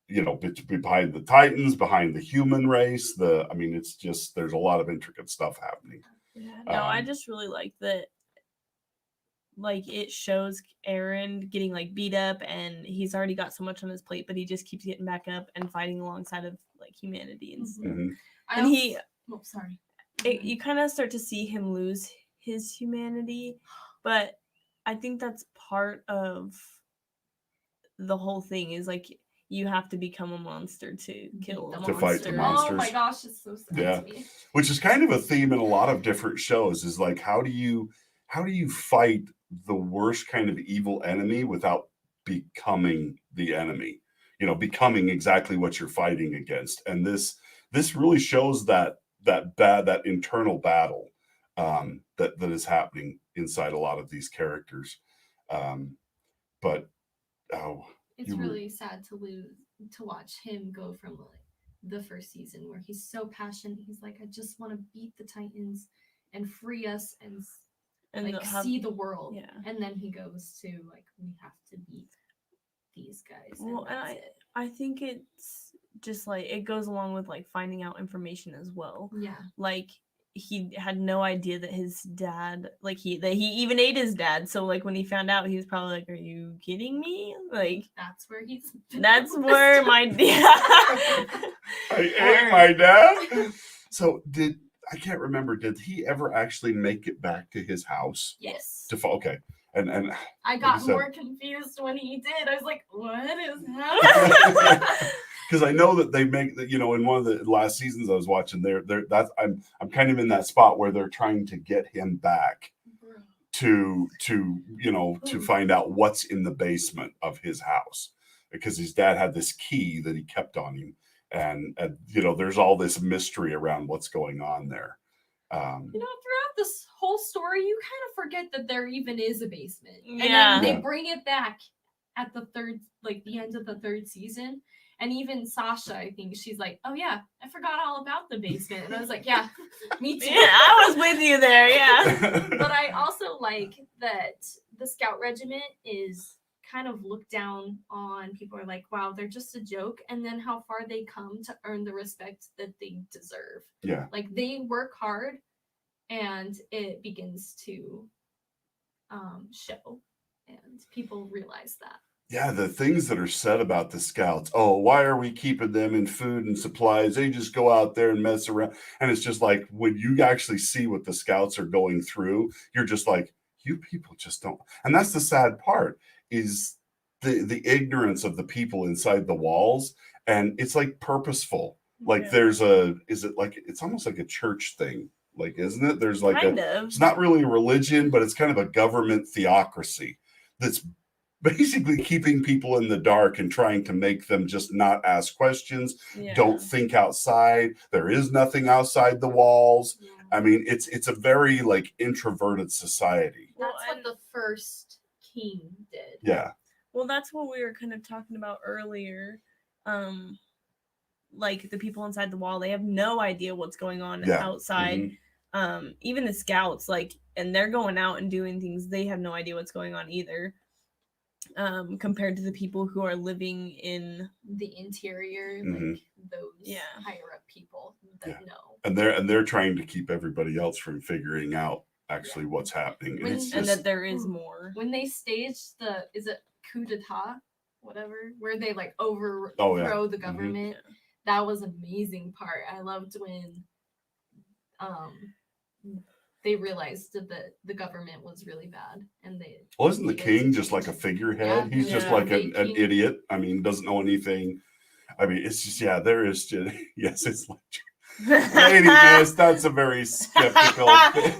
you know, behind the Titans, behind the human race. I mean, it's just, there's a lot of intricate stuff happening. Yeah, no, I just really like that. Like it shows Aaron getting like beat up, and he's already got so much on his plate, but he just keeps getting back up and fighting alongside of like humanity and stuff. Mhm. And Oh, sorry. you kind of start to see him lose his humanity, but I think that's part of the whole thing. Is like you have to become a monster to kill a The To fight the monster. Oh my monsters. gosh, it's so sad Yeah. to me. Which is kind of a theme in a lot of different shows, is like, how do you fight the worst kind of evil enemy without becoming the enemy, you know, becoming exactly what you're fighting against. And this really shows that internal battle that is happening inside a lot of these characters. But It's really sad to watch him go from like the first season where he's so passionate. He's like, I just want to beat the Titans and free us and like see the world. Yeah. And then he goes to like, we have to beat these guys. Well, and that's it. I think it's just like it goes along with like finding out information as well. Yeah. Like he had no idea that his dad, like he even ate his dad. So like when he found out, he was probably like, "Are you kidding me?" Like That's where he's. that's where my I ate my dad. So I can't remember. Did he ever actually make it back to his house? Yes. Okay. And I got said- more confused when he did. I was like, what is happening? because I know that they make that, you know, in one of the last seasons I was watching, I'm kind of in that spot where they're trying to get him back to you know, to find out what's in the basement of his house, because his dad had this key that he kept on him, and you know, there's all this mystery around what's going on there. You know, throughout this whole story, you kind of forget that there even is a basement. And Yeah. then they Yeah. bring it back at the end of the third season. And even Sasha, I think she's like, oh yeah, I forgot all about the basement. And I was like, yeah, me too. Yeah, I was with you there. Yeah. But I also like that the Scout Regiment is kind of looked down on. People are like, wow, they're just a joke. And then how far they come to earn the respect that they deserve. Yeah. Like they work hard, and it begins to show, and people realize that. Yeah, the things that are said about the scouts. Oh, why are we keeping them in food and supplies? They just go out there and mess around. And it's just like, when you actually see what the scouts are going through, you're just like, you people just don't. And that's the sad part, is the ignorance of the people inside the walls. And it's like purposeful. Like Yeah. it's almost like a church thing. like, isn't it? There's like Kind of. it's not really a religion, but it's kind of a government theocracy that's basically keeping people in the dark and trying to make them just not ask questions, Yeah. don't think outside. There is nothing outside the walls. Yeah. I mean, it's a very like introverted society. Well, That's what the first king did. Yeah. Well, that's what we were kind of talking about earlier. Like the people inside the wall, they have no idea what's going on Yeah. outside. Mhm. Even the scouts, like, and they're going out and doing things, they have no idea what's going on either. Compared to the people who are living in The interior, Mhm. like those Yeah. higher up people that know. And they're trying to keep everybody else from figuring out actually what's happening. And When- it's and just that there is more. When they staged the is it coup d'etat, whatever, where they like overthrow Oh, yeah. the government. Yeah. That was amazing part. I loved when they realized that the government was really bad and they wasn't the needed king to just like a change. figurehead? Yeah, He's just yeah. like Fake an king. idiot. I mean, doesn't know anything. I mean, it's just there is just yes, it's like lady miss, that's a very skeptical thing.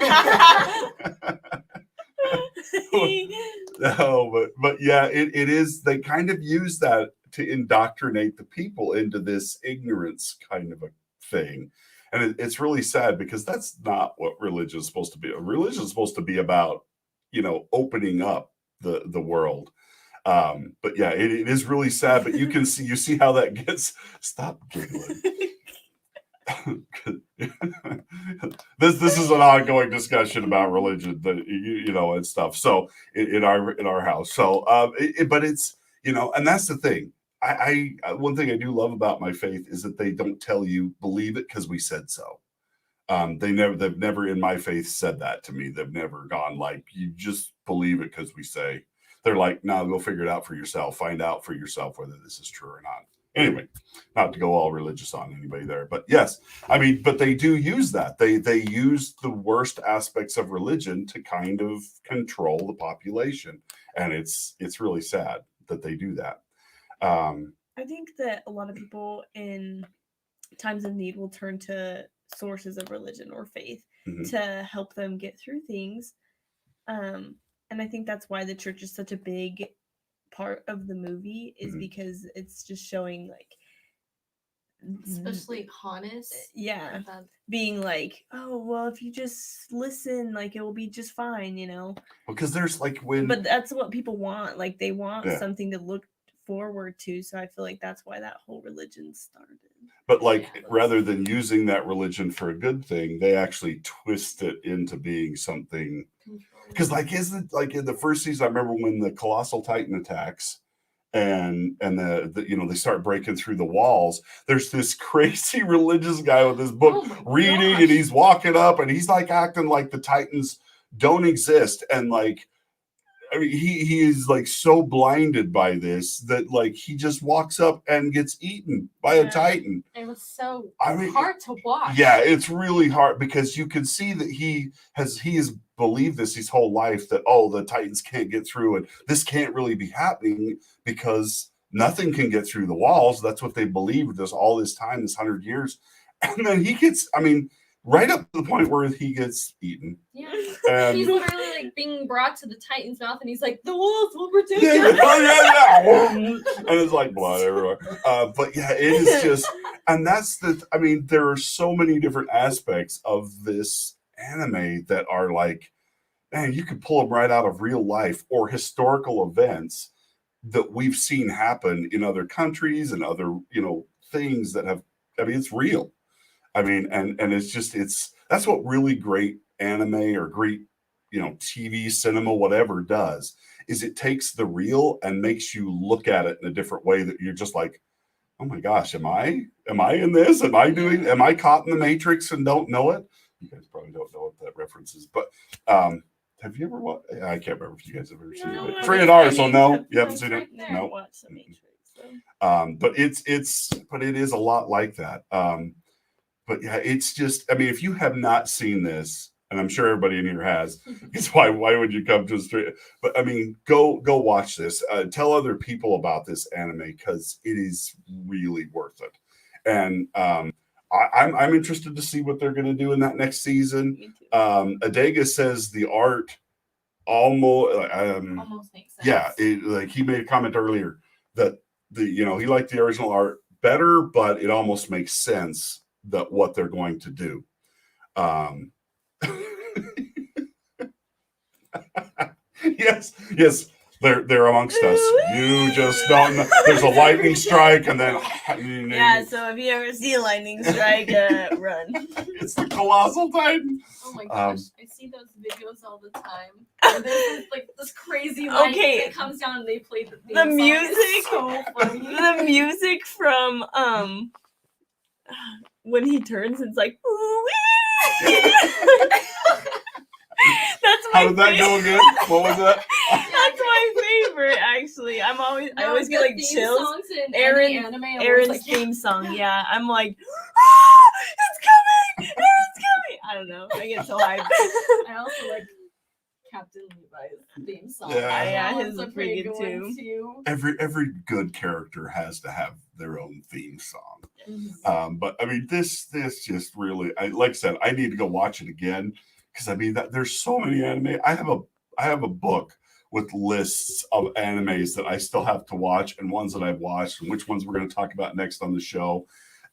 No, but yeah, it is. They kind of use that to indoctrinate the people into this ignorance kind of a thing. And it's really sad because that's not what religion is supposed to be. Religion is supposed to be about, opening up the world. But yeah, it is really sad. But you see how that gets. Stop giggling. This is an ongoing discussion about religion, and stuff. So in our house. So but it's and that's the thing. I one thing I do love about my faith is that they don't tell you believe it because we said so. They've never in my faith said that to me. They've never gone like you just believe it because we say. They're like, no, go figure it out for yourself. Find out for yourself whether this is true or not. Anyway, not to go all religious on anybody there, but yes, I mean, but they do use that. They use the worst aspects of religion to kind of control the population, and it's really sad that they do that. I think that a lot of people in times of need will turn to sources of religion or faith Mhm. to help them get through things. And I think that's why the church is such a big part of the movie is Mhm. because it's just showing like especially Hannes. yeah, that- being like, oh well, if you just listen, like it will be just fine, Because there's like when But that's what people want. Like they want Yeah. something to look forward to. So I feel like that's why that whole religion started. But like Yeah, that's- rather than using that religion for a good thing, they actually twist it into being something. Because like isn't like in the first season, I remember when the Colossal Titan attacks and the they start breaking through the walls. There's this crazy religious guy with his book Oh my reading, gosh. and he's walking up and he's like acting like the Titans don't exist. And like I mean, he is like so blinded by this that like he just walks up and gets eaten by a Yeah. Titan. It was so I mean, hard to watch. yeah, it's really hard because you can see that he has believed this his whole life that the Titans can't get through and this can't really be happening because nothing can get through the walls. That's what they believed this all this time, this 100 years. And then he gets, I mean, right up to the point where he gets eaten. Yeah. And He's literally like being brought to the Titan's mouth, and he's like, "The wolves will protect yeah, you." yeah. And it's like blood everywhere. But yeah, it is just, and that's I mean, there are so many different aspects of this anime that are like, man, you could pull them right out of real life or historical events that we've seen happen in other countries and other, things that have, I mean, it's real. I mean, and that's what really great anime or great, TV, cinema, whatever does is it takes the real and makes you look at it in a different way that you're just like, oh my gosh, am I in this? Am I caught in the Matrix and don't know it? You guys probably don't know what that reference is, but have you ever watched? I can't remember if you guys have ever seen No, it. I Free and mean, R, so no, you haven't it's seen right it. there. No. Watch the Matrix. So. But but it is a lot like that. But yeah, it's just, I mean, if you have not seen this, and I'm sure everybody in here has, it's why would you come to a street? But I mean, go watch this. Tell other people about this anime because it is really worth it. And I'm interested to see what they're going to do in that next season. Me too. Adega says the art almost Almost makes sense. yeah, like he made a comment earlier that he liked the original art better, but it almost makes sense that what they're going to do. Yes, they're amongst us. You just don't know. There's a lightning strike, and then Yeah, so if you ever see a lightning strike, run. It's the colossal titan. Oh my gosh, I see those videos all the time. And there's this crazy lightning that comes down and they play the theme song. music. It's so funny. The music from when he turns, it's like that's my How did that go again? What was that? That's my favorite, actually. I always get like chills. Aaron's theme song, yeah. I'm like, it's coming! Aaron's coming! I don't know. I get so hyped. I also like Captain Levi's theme song. Yeah, his is pretty good too. Every good character has to have their own theme song. Mm-hmm. But I mean, this just really, like I said, I need to go watch it again because I mean there's so many anime. I have a book with lists of animes that I still have to watch and ones that I've watched and which ones we're going to talk about next on the show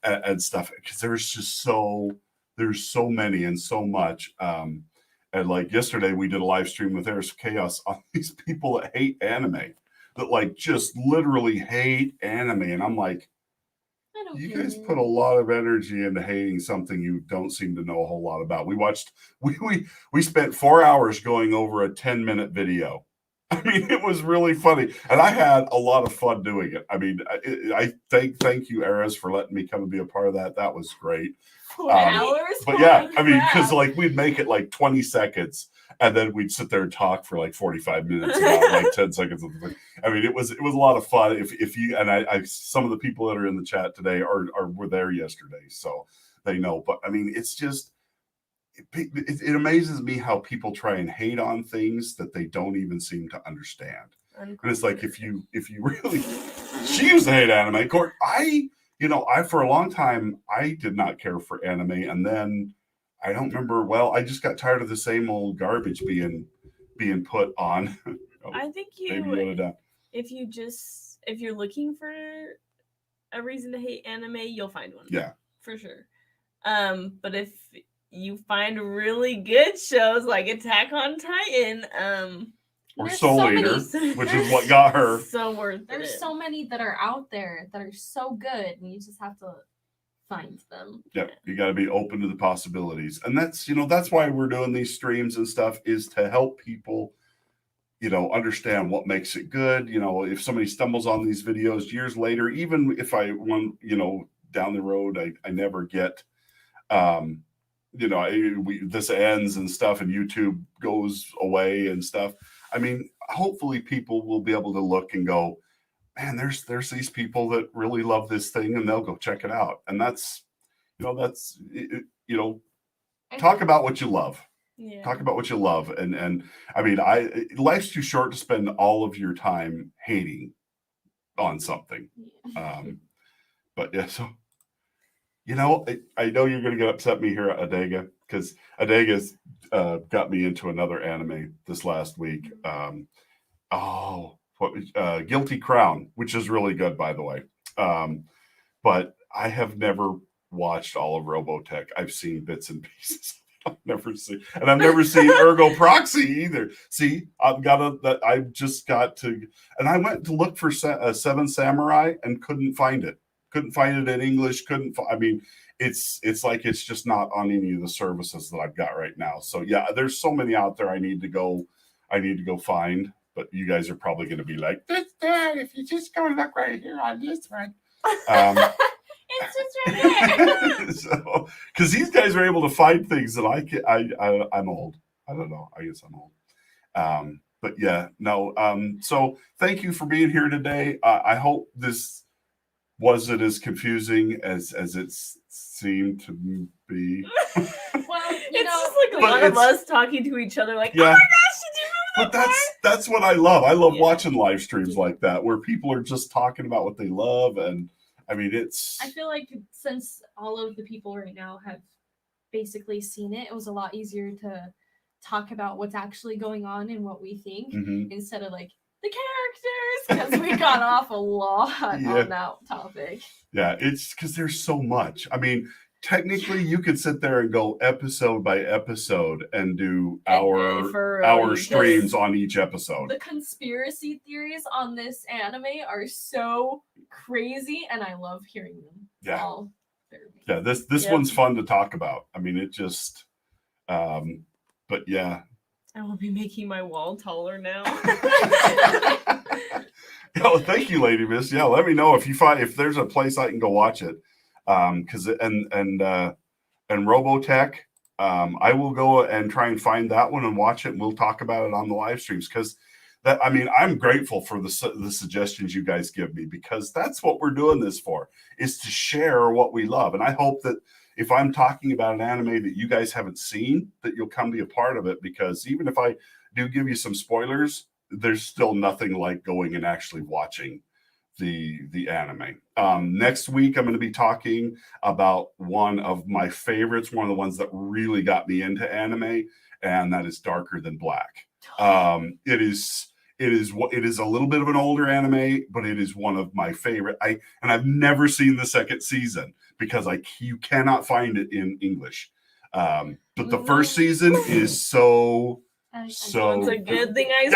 and stuff because there's so many and so much. And like yesterday, we did a live stream with Eris Chaos on these people that hate anime, that like just literally hate anime. And I'm like, you guys put a lot of energy into hating something you don't seem to know a whole lot about. We spent 4 hours going over a 10-minute video. I mean, it was really funny, and I had a lot of fun doing it. I mean, I thank you, Eris, for letting me come and be a part of that. That was great. 4 hours? But yeah, I mean, because like we'd make it like 20 seconds, and then we'd sit there and talk for like 45 minutes about like 10 seconds of the thing. I mean, it was a lot of fun. If you and I some of the people that are in the chat today were there yesterday, so they know. But I mean, it's just it amazes me how people try and hate on things that they don't even seem to understand. And it's like if you really, she used to hate anime. Of course, I for a long time I did not care for anime, and then I don't remember. Well, I just got tired of the same old garbage being put on. I think if you're looking for a reason to hate anime, you'll find one. Yeah, for sure. But if you find really good shows like Attack on Titan, or Soul Eater, which is what got her. So worth it. There's so many that are out there that are so good, and you just have to find them. Yeah, you got to be open to the possibilities, and that's why we're doing these streams and stuff, is to help people, understand what makes it good. If somebody stumbles on these videos years later, even if down the road, I never get, this ends and stuff, and YouTube goes away and stuff. I mean, hopefully people will be able to look and go, man, there's these people that really love this thing, and they'll go check it out. And that's talk about what you love. Yeah. Talk about what you love. And I mean, life's too short to spend all of your time hating on something. But yeah, so, I know you're going to get upset at me here, Adega, because Adega's got me into another anime this last week. Guilty Crown, which is really good, by the way. But I have never watched all of Robotech. I've seen bits and pieces. I've never seen Ergo Proxy either. See, I've just got to, and I went to look for Seven Samurai and couldn't find it. Couldn't find it in English. I mean, it's like it's just not on any of the services that I've got right now. So yeah, there's so many out there I need to go find. But you guys are probably going to be like, Dad, if you just go look right here on this one. It's just right there. So, because these guys are able to find things that I'm old. I don't know. I guess I'm old. But yeah, no. So thank you for being here today. I hope this wasn't as confusing as it seemed to be. Well, it's just like a lot of us talking to each other, like, yeah. oh my gosh, did you know that? But that's what I love. I love watching live streams like that, where people are just talking about what they love, and I mean, it's I feel like since all of the people right now have basically seen it, it was a lot easier to talk about what's actually going on and what we think Mhm. instead of like the characters, because we got off a lot Yeah. on that topic. Yeah, it's because there's so much. I mean, technically, you could sit there and go episode by episode and do For our real, streams because on each episode. The conspiracy theories on this anime are so crazy, and I love hearing them. Yeah. All. Yeah, this Yep. one's fun to talk about. I mean, it just, but yeah. I will be making my wall taller now. Oh, thank you, Lady Miss. Yeah, let me know if there's a place I can go watch it. Because and Robotech, I will go and try and find that one and watch it, and we'll talk about it on the live streams. Because that, I mean, I'm grateful for the suggestions you guys give me, because that's what we're doing this for, is to share what we love. And I hope that if I'm talking about an anime that you guys haven't seen, that you'll come be a part of it, because even if I do give you some spoilers, there's still nothing like going and actually watching the anime. Next week, I'm going to be talking about one of my favorites, one of the ones that really got me into anime, and that is Darker Than Black. It is a little bit of an older anime, but it is one of my favorite. I've never seen the second season because you cannot find it in English. But the first season is so It's a good thing I No!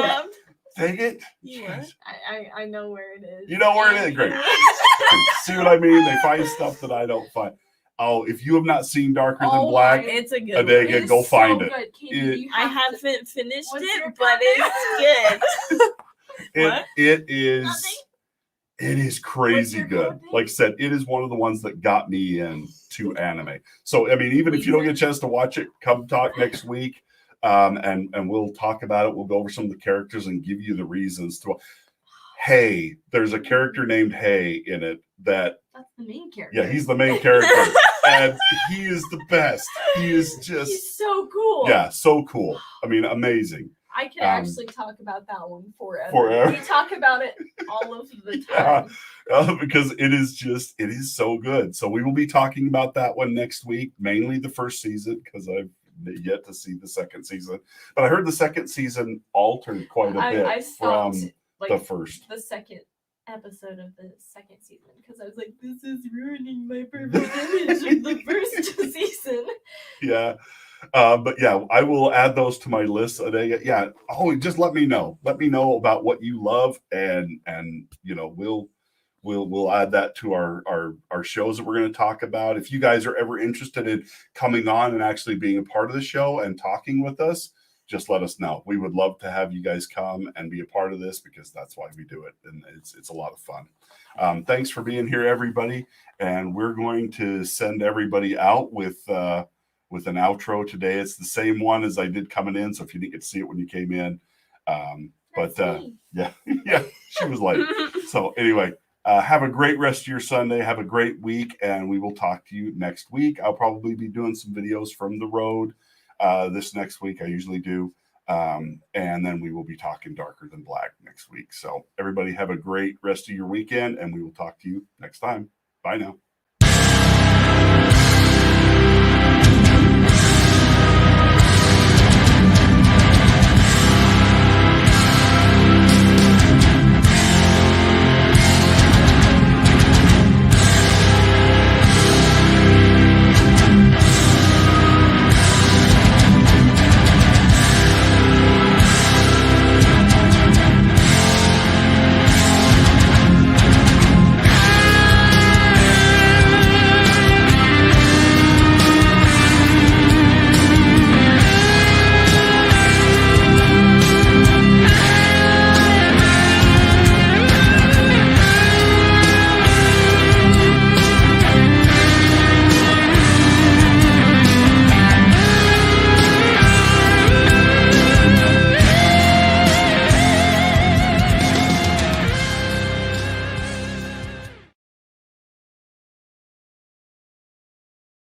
stopped. dang it. You what? I know where it is. You know where it is? Great. See what I mean? They find stuff that I don't find. Oh, if you have not seen Darker Than Black, It's a good A day one. again, go find it. Good. Katie, you I have to- haven't finished What's your it, but it's good. What? it is Nothing? it is crazy your good. topic? Like I said, it is one of the ones that got me into anime. So I mean, even if you don't get a chance to watch it, come talk next week. And we'll talk about it. We'll go over some of the characters and give you the reasons to. Hey, there's a character named Hey in it That's the main character. yeah, he's the main character, and he is the best. He is just He's so cool. yeah, so cool. I mean, amazing. I could actually talk about that one forever. Forever. We talk about it all of the Yeah. time. Because it is so good. So we will be talking about that one next week, mainly the first season, because I've yet to see the second season. But I heard the second season altered quite a bit I stopped from like the first. the second episode of the second season because I was like, this is ruining my perfect image of the first season. Yeah. But yeah, I will add those to my list. Yeah. Oh, just let me know. Let me know about what you love, and you know, we'll add that to our shows that we're going to talk about. If you guys are ever interested in coming on and actually being a part of the show and talking with us, just let us know. We would love to have you guys come and be a part of this, because that's why we do it, and it's a lot of fun. Thanks for being here, everybody, and we're going to send everybody out with an outro today. It's the same one as I did coming in, so if you didn't get to see it when you came in, That's me. yeah, she was late. So anyway, have a great rest of your Sunday. Have a great week, and we will talk to you next week. I'll probably be doing some videos from the road this next week. I usually do. And then we will be talking Darker Than Black next week. So everybody have a great rest of your weekend, and we will talk to you next time. Bye now.